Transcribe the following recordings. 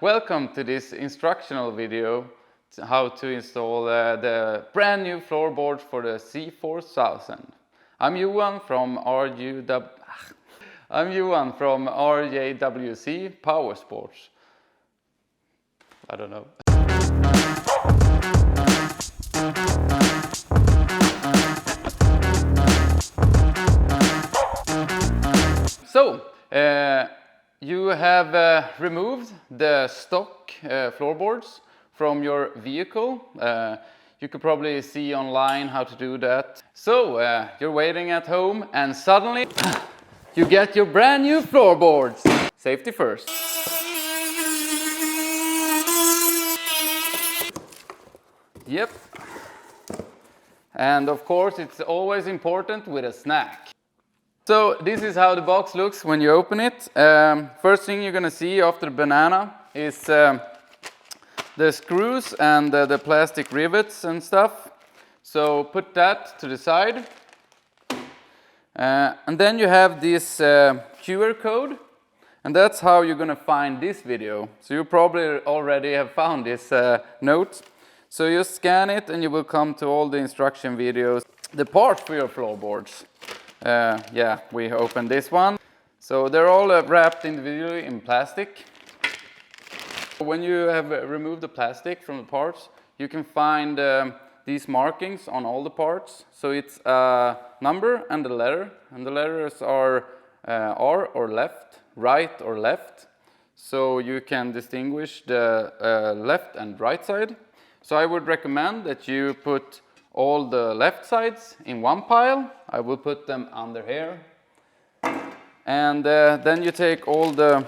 Welcome to this instructional video to how to install the brand new floorboard for the CFORCE 1000. I'm Johan from RJWC Powersports. I don't know. So, you have removed the stock floorboards from your vehicle. You could probably see online how to do that. So, you're waiting at home and suddenly you get your brand new floorboards. Safety first. Yep. And of course, it's always important with a snack. So this is how the box looks when you open it. First thing you're gonna see after the banana is the screws and the plastic rivets and stuff. So put that to the side. And then you have this QR code, and that's how you're gonna find this video. So you probably already have found this note. So you scan it and you will come to all the instruction videos. The part for your floorboards. Yeah, we opened this one. So they're all wrapped individually in plastic. When you have removed the plastic from the parts, you can find these markings on all the parts. So it's a number and a letter. And the letters are R or left, right or left. So you can distinguish the left and right side. So I would recommend that you put all the left sides in one pile. I will put them under here. And then you take all the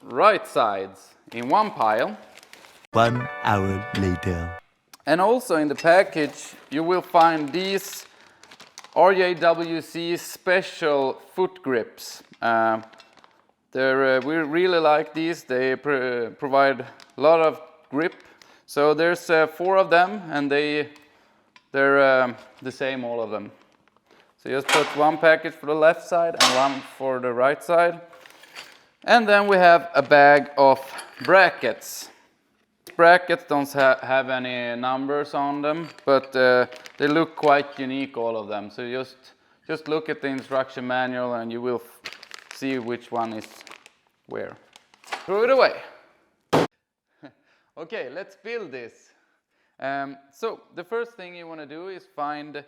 right sides in one pile. 1 hour later. And also in the package you will find these RJWC special foot grips. We really like these. They provide a lot of grip. So there's 4 of them, and they're the same, all of them. So just put one package for the left side and one for the right side. And then we have a bag of brackets. Brackets don't have any numbers on them, but they look quite unique, all of them. So just look at the instruction manual and you will see which one is where. Throw it away. Okay, let's build this. So the first thing you want to do is find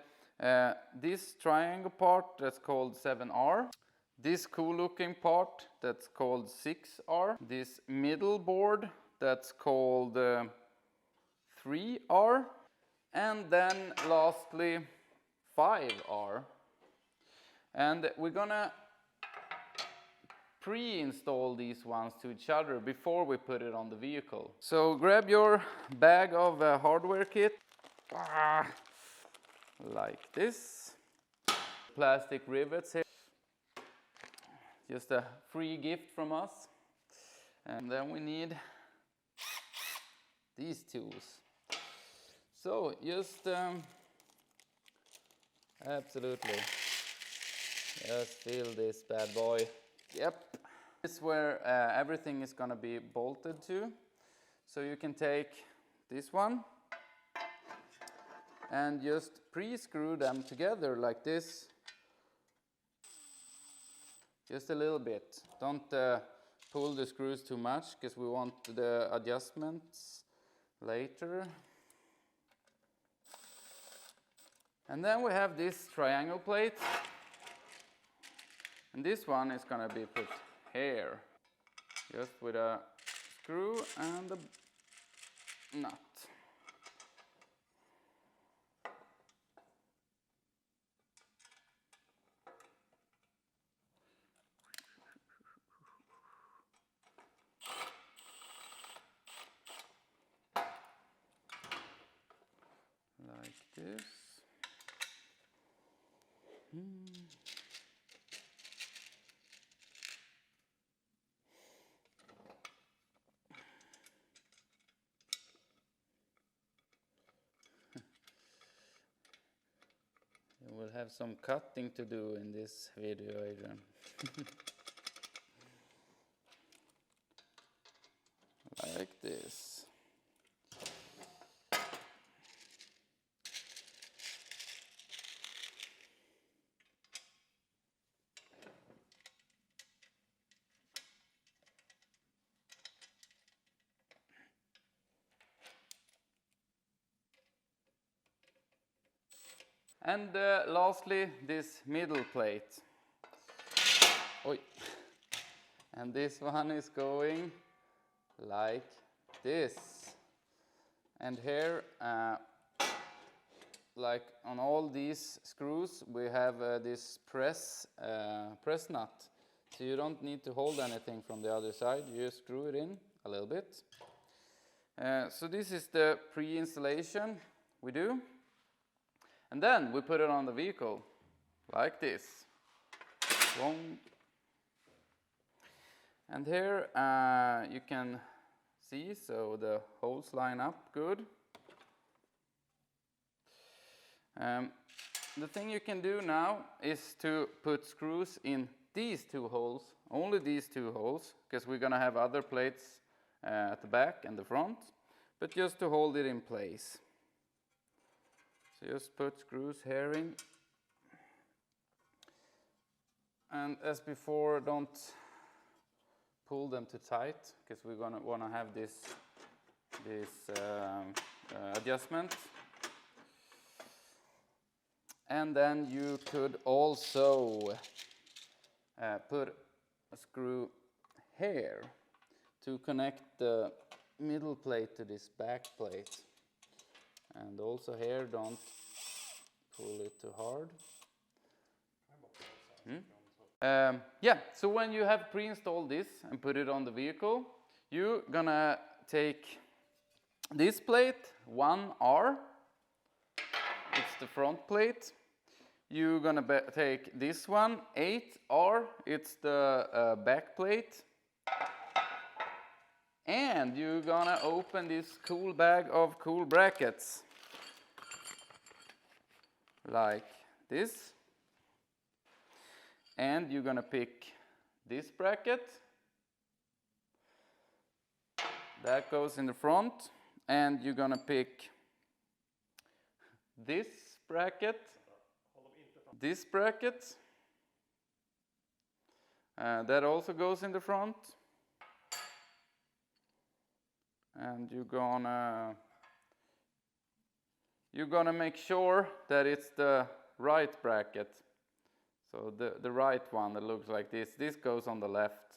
this triangle part that's called 7R. This cool looking part that's called 6R. This middle board that's called 3R. And then lastly 5R. And we're gonna pre-install these ones to each other before we put it on the vehicle. So grab your bag of hardware kit, like this. Plastic rivets here, just a free gift from us. And then we need these tools. So just absolutely, just fill this bad boy. Yep. This is where everything is going to be bolted to. So you can take this one and just pre-screw them together like this. Just a little bit. Don't pull the screws too much because we want the adjustments later. And then we have this triangle plate. And this one is going to be put here, just with a screw and a nut. Like this. have some cutting to do in this video, Adrian. Like this. And lastly, this middle plate. Oi. And this one is going like this. And here, like on all these screws, we have this press nut. So you don't need to hold anything from the other side, you just screw it in a little bit. So this is the pre-installation we do. And then we put it on the vehicle, like this. Boom. And here you can see, so the holes line up good. The thing you can do now is to put screws in these two holes, only these two holes, because we're going to have other plates at the back and the front, but just to hold it in place. So just put screws here in. And as before, don't pull them too tight, because we're going to want to have this adjustment. And then you could also put a screw here to connect the middle plate to this back plate. And also here, don't pull it too hard. Yeah, so when you have pre-installed this and put it on the vehicle, you're gonna take this plate, 1R, it's the front plate. You're gonna take this one, 8R, it's the back plate. And you're gonna open this cool bag of cool brackets. Like this. And you're gonna pick this bracket. That goes in the front. And you're gonna pick this bracket. This bracket. That also goes in the front. And you're gonna make sure that it's the right bracket. So the right one that looks like this. This goes on the left.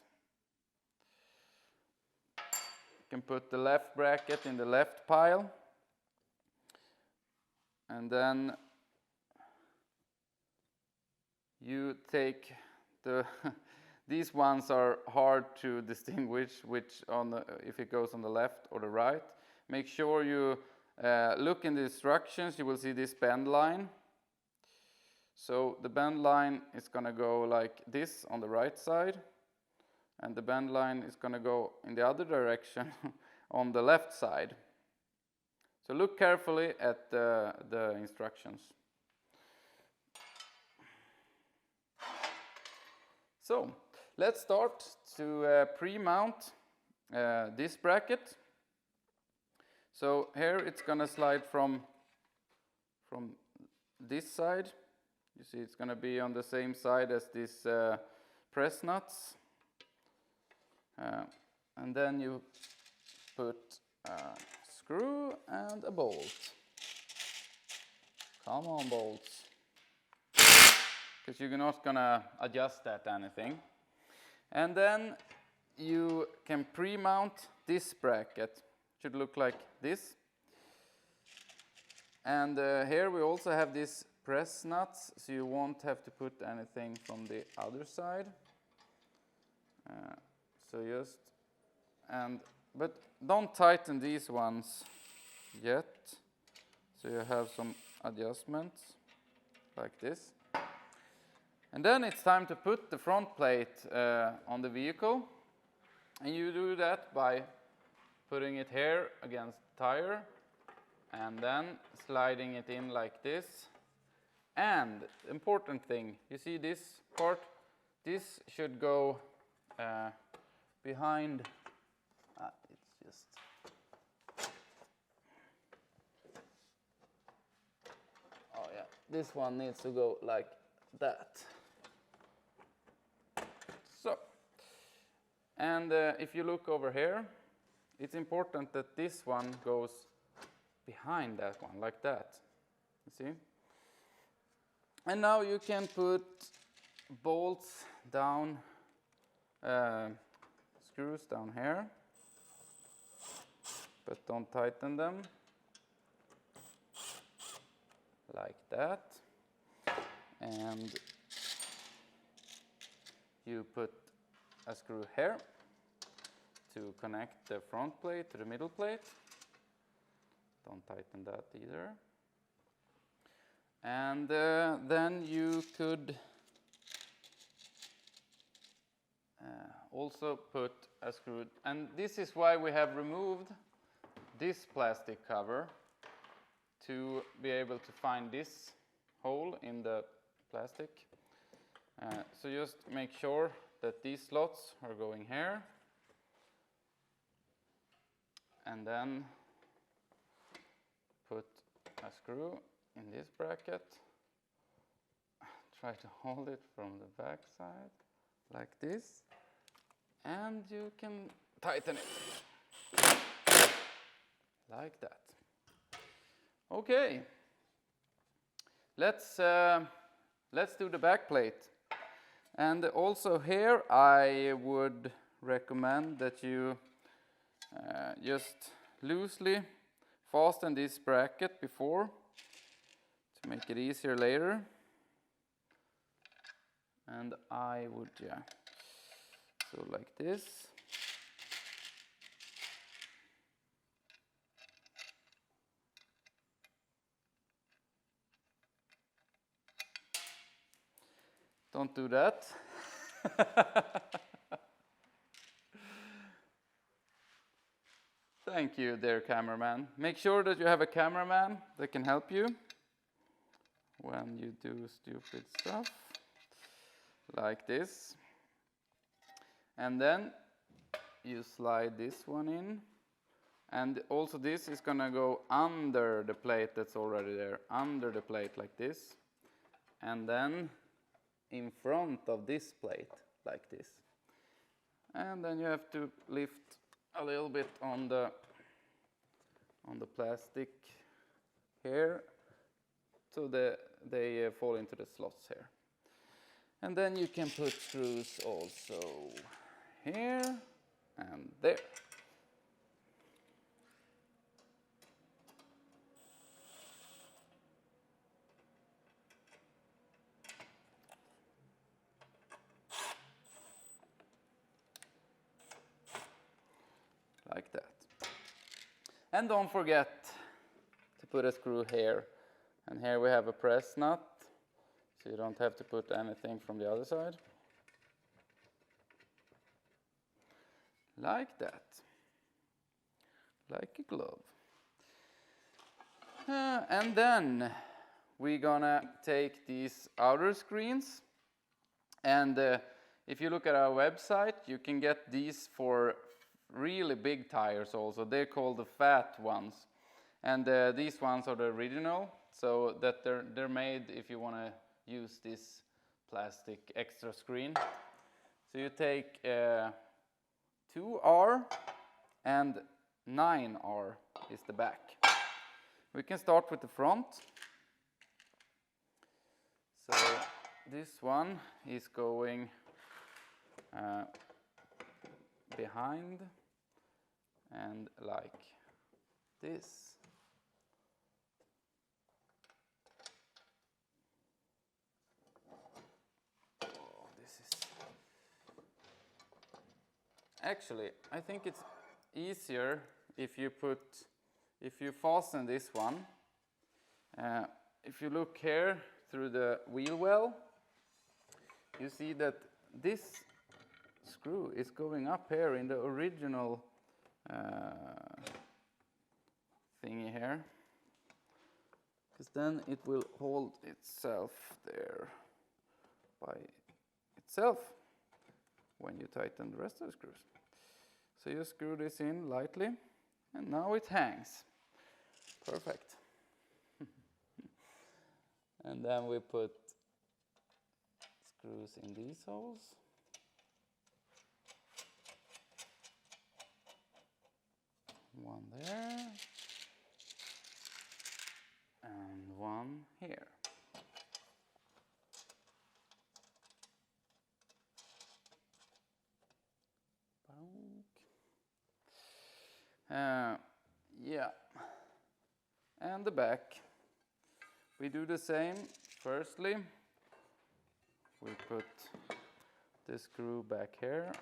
You can put the left bracket in the left pile. And then you take the these ones are hard to distinguish which if it goes on the left or the right. Make sure you look in the instructions, you will see this bend line. So the bend line is going to go like this on the right side, and the bend line is going to go in the other direction on the left side. So look carefully at the instructions. So let's start to pre-mount this bracket. So here it's going to slide from this side. You see it's going to be on the same side as these press nuts. And then you put a screw and a bolt. Come on, bolts. Because you're not going to adjust that anything. And then you can pre-mount this bracket. Should look like this. And here we also have these press nuts, so you won't have to put anything from the other side. But don't tighten these ones yet. So you have some adjustments like this. And then it's time to put the front plate on the vehicle. And you do that by putting it here against the tire and then sliding it in like this. And important thing, you see this part? This should go behind. It's just. Oh yeah, this one needs to go like that. So, and if you look over here, it's important that this one goes behind that one, like that. You see? And now you can put bolts down, screws down here, but don't tighten them, like that. And you put a screw here to connect the front plate to the middle plate. Don't tighten that either. And then you could also put a screw, and this is why we have removed this plastic cover, to be able to find this hole in the plastic. So just make sure that these slots are going here, and then put a screw in this bracket. Try to hold it from the back side like this, and you can tighten it like that. Okay, let's do the back plate. And also here I would recommend that you just loosely fasten this bracket before, to make it easier later. And I would, yeah, so like this. Don't do that. Thank you, dear cameraman. Make sure that you have a cameraman that can help you when you do stupid stuff like this. And then you slide this one in, and also this is gonna go under the plate that's already there, under the plate like this, and then in front of this plate like this. And then you have to lift a little bit on the plastic here, so they fall into the slots here. And then you can put screws also here and there. Like that. And don't forget to put a screw here. And here we have a press nut, so you don't have to put anything from the other side. Like that. Like a glove. And then we're gonna take these outer screens, and if you look at our website, you can get these for really big tires also. They're called the fat ones, and these ones are the original, so that they're made if you want to use this plastic extra screen. So you take 2R and 9R is the back. We can start with the front. So this one is going behind and like this. Oh, this is actually, I think it's easier if you fasten this one. If you look here through the wheel well, you see that this screw is going up here in the original thingy here. because then it will hold itself there by itself when you tighten the rest of the screws. So you screw this in lightly, and now it hangs. Perfect. And then we put screws in these holes. One there. And one here. Yeah. And the back. We do the same. Firstly, we put the screw back here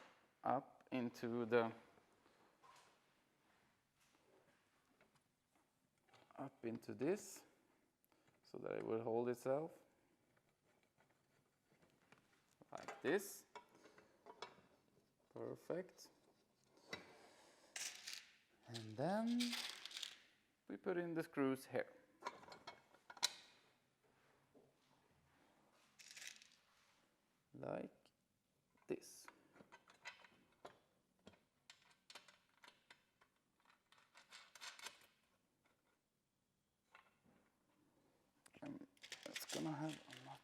up into this so that it will hold itself like this. Perfect. And then we put in the screws here. Like this. It's gonna have a lot.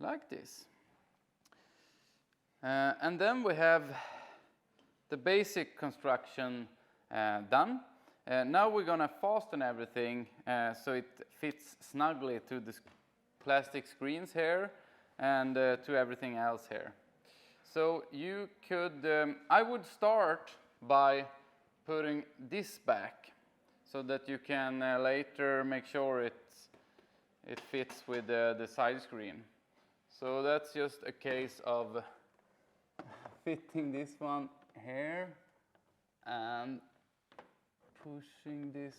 Like this. And then we have the basic construction done. Now we're gonna fasten everything so it fits snugly to the plastic screens here and to everything else here. So you could, I would start by putting this back so that you can later make sure it fits with the side screen. So that's just a case of fitting this one here and pushing this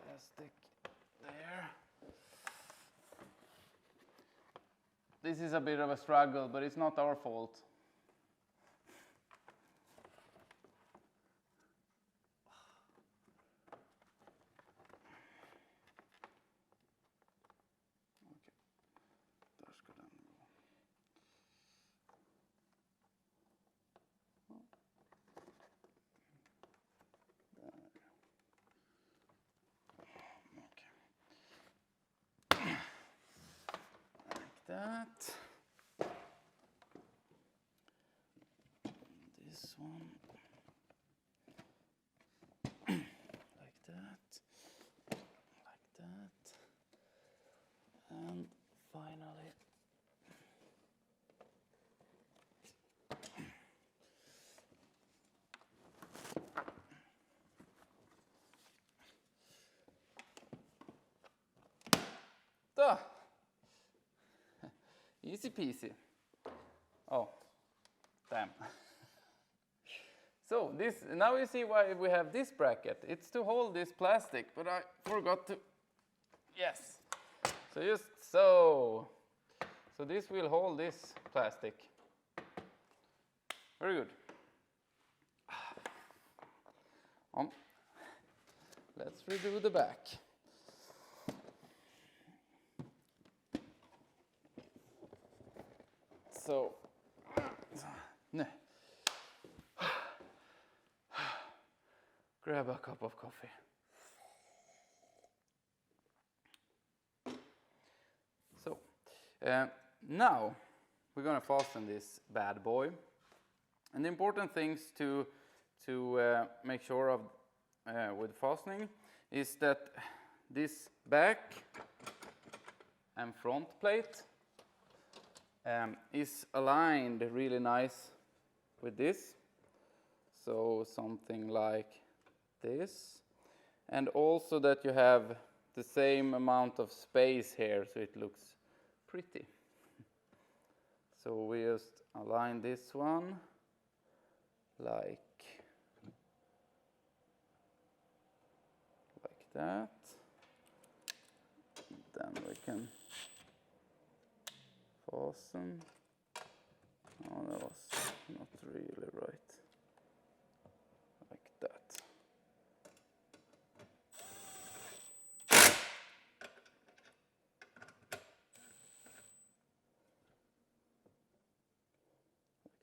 plastic there. This is a bit of a struggle, but it's not our fault. That. This one. Like that. Like that. And finally. Duh. Easy peasy. Oh, damn. So this, now you see why we have this bracket. It's to hold this plastic, but I forgot to, yes. So just so. So this will hold this plastic. Very good. Let's redo the back. So, grab a cup of coffee. So, now we're going to fasten this bad boy. And the important things to make sure of with fastening is that this back and front plate is aligned really nice with this. So something like this. And also that you have the same amount of space here so it looks pretty. So we just align this one like that. Then we can fasten Oh, that was not really right. Like that.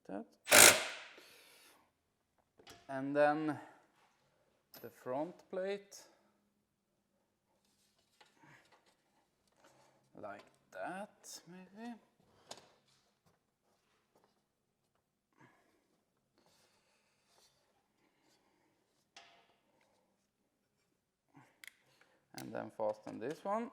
Like that. And then the front plate. Like that, maybe. And then fasten this one.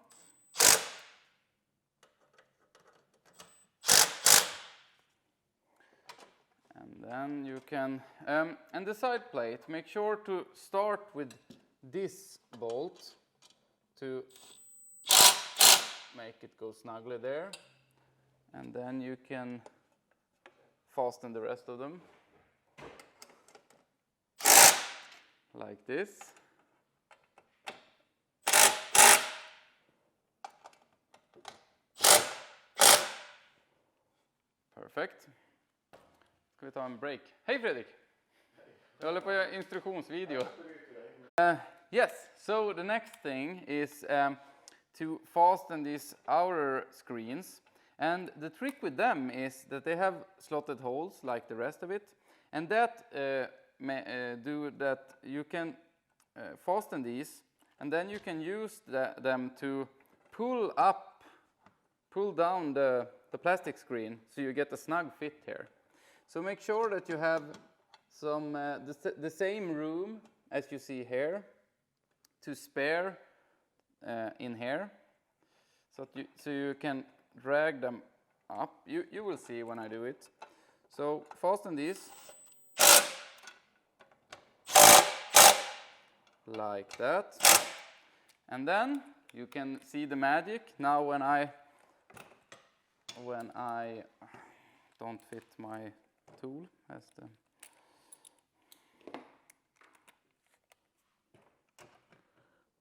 And then you can, and the side plate, make sure to start with this bolt to make it go snugly there. And then you can fasten the rest of them. Like this. Perfect. Ska vi ta en break? Hej Fredrik! Jag håller på att göra instruktionsvideo. Yes, so the next thing is to fasten these outer screens. And the trick with them is that they have slotted holes like the rest of it. And that do that you can fasten these, and then you can use them to pull down the plastic screen so you get a snug fit here. So make sure that you have some the same room as you see here to spare in here, so you can drag them up. You will see when I do it. So fasten these like that, and then you can see the magic now when I don't fit my tool as the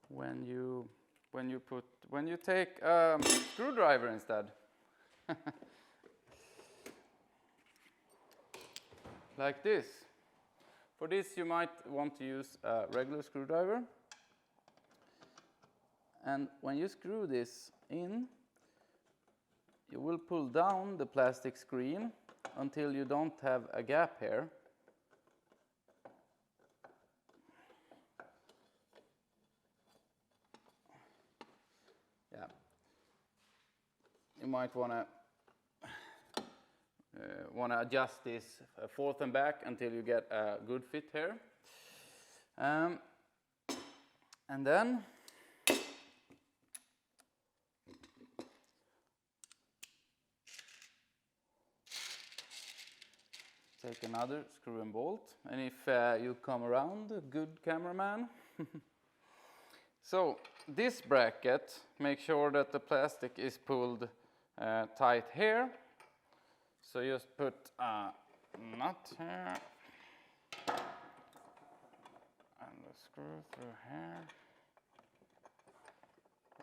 when you take a screwdriver instead. Like this. For this you might want to use a regular screwdriver. And when you screw this in, you will pull down the plastic screen until you don't have a gap here. Yeah. You might want to adjust this forth and back until you get a good fit here. And then take another screw and bolt, and if you come around, a good cameraman. So this bracket, make sure that the plastic is pulled tight here. So just put a nut here and a screw through here,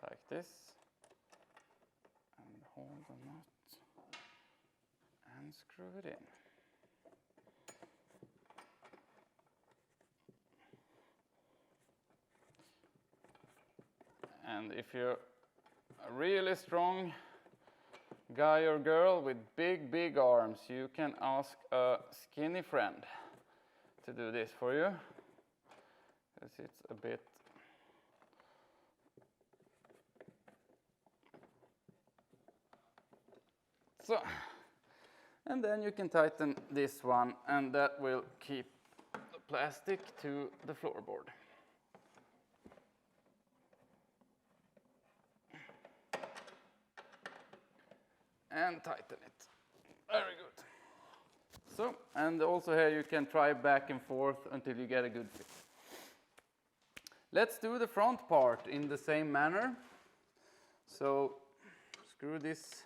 like this, and hold the nut and screw it in. And if you're a really strong guy or girl with big arms, you can ask a skinny friend to do this for you, because it's a bit so. And then you can tighten this one, and that will keep the plastic to the floorboard. And tighten it. Very good. So, and also here you can try back and forth until you get a good fit. Let's do the front part in the same manner. So, screw this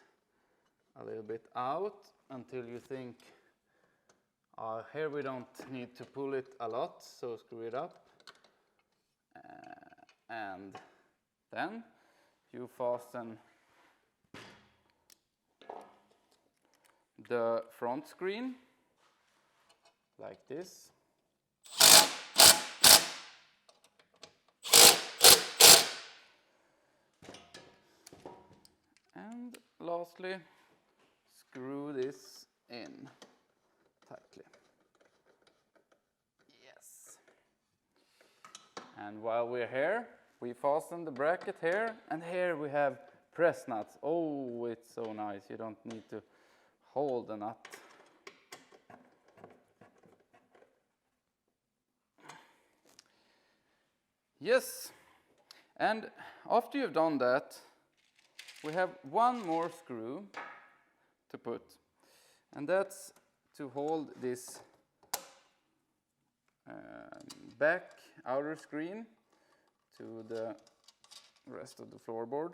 a little bit out until you think, here we don't need to pull it a lot, so screw it up. And then you fasten the front screen like this. And lastly, screw this in tightly. Yes. And while we're here, we fasten the bracket here, and here we have press nuts. Oh, it's so nice. You don't need to hold the nut. Yes, and after you've done that, we have one more screw to put, and that's to hold this back outer screen to the rest of the floorboard,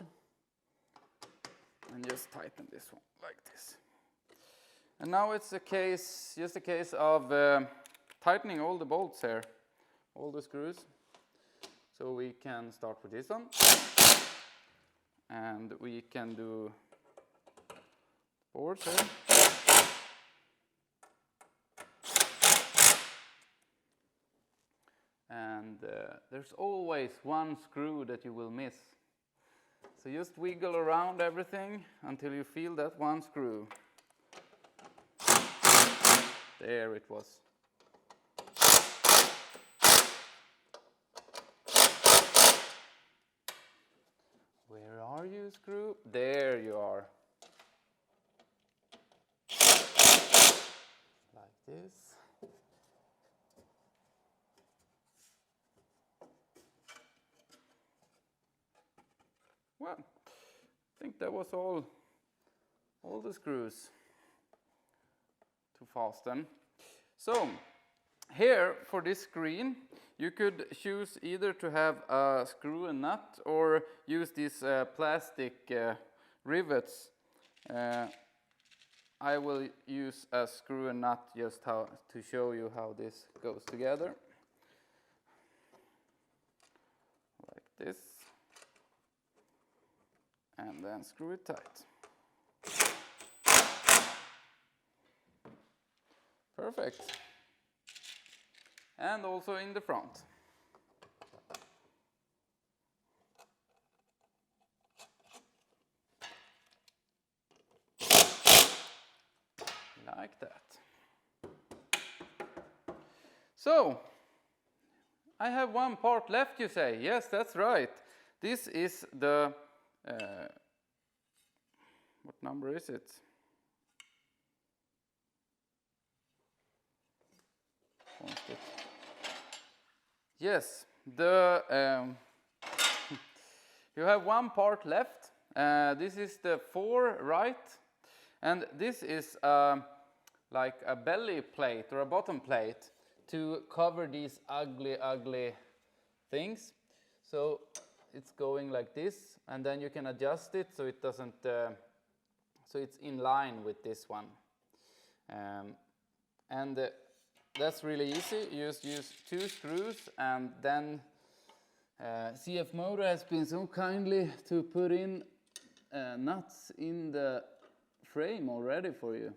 and just tighten this one like this. And now it's just a case of tightening all the bolts here, all the screws. So we can start with this one, and we can do boards here. And there's always one screw that you will miss. So just wiggle around everything until you feel that one screw. There it was. Where are you, screw? There you are. Like this. Well, I think that was all the screws to fasten. So, here for this screen, you could choose either to have a screw and nut or use these plastic rivets. I will use a screw and nut just to show you how this goes together. Like this. And then screw it tight. Perfect. And also in the front. Like that. So, I have one part left, you say. Yes, that's right. This is the, what number is it? Yes, the you have one part left. This is the 4 right, and this is like a belly plate or a bottom plate to cover these ugly things. So it's going like this, and then you can adjust it so it doesn't, so it's in line with this one. That's really easy. You just use 2 screws, and then CFMOTO has been so kindly to put in nuts in the frame already for you.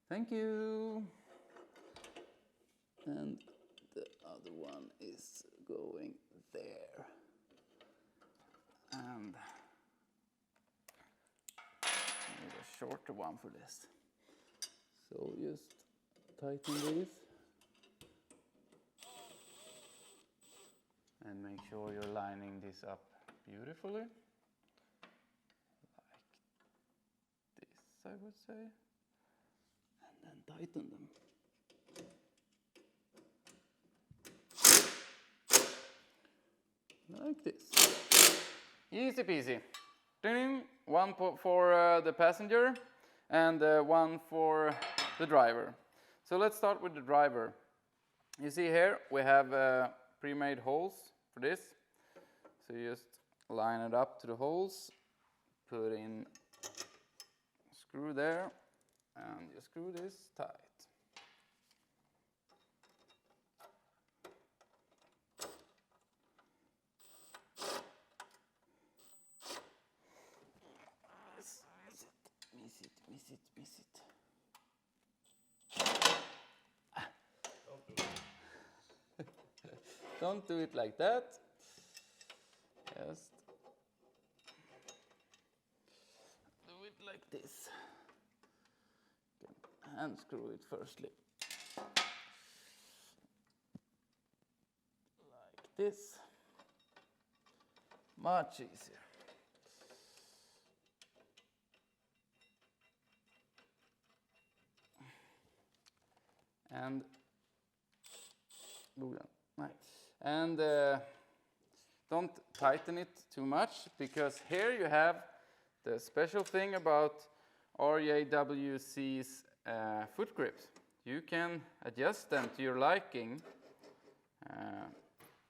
Thank you. And the other one is going there. And I need a shorter one for this. So just tighten these. And make sure you're lining this up beautifully. Like this, I would say. And then tighten them. Like this. Easy peasy. One for the passenger and one for the driver. So let's start with the driver. You see here we have pre-made holes for this. So you just line it up to the holes, put in a screw there, and you screw this tight. Miss it. Don't do it like that. Just do it like this. And screw it firstly. Like this. Much easier. And don't tighten it too much, because here you have the special thing about RJWC's foot grips. You can adjust them to your liking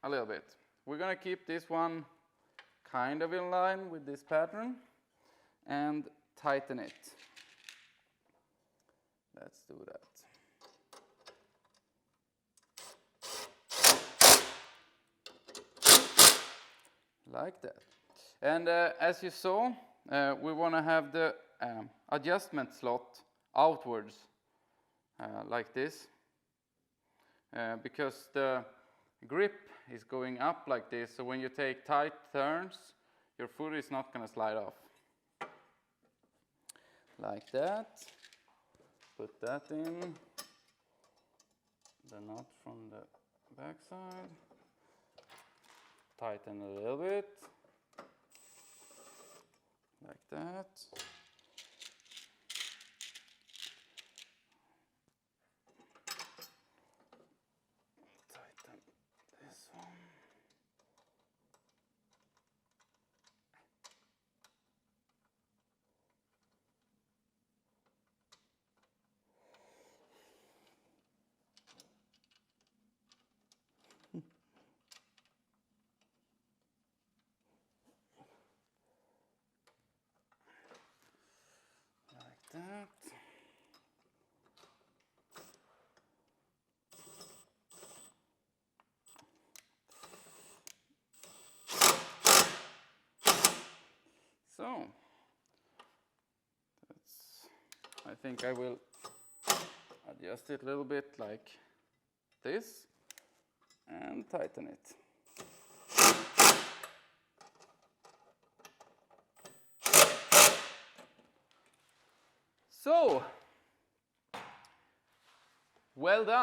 a little bit. We're going to keep this one kind of in line with this pattern and tighten it. Let's do that. Like that. And as you saw, we want to have the adjustment slot outwards, like this, because the grip is going up like this, so when you take tight turns, your foot is not going to slide off. Like that. Put that in. The knot from the back side. Tighten a little bit. Like that. Tighten this one. That. So, I think I will adjust it a little bit like this and tighten it. So, well done.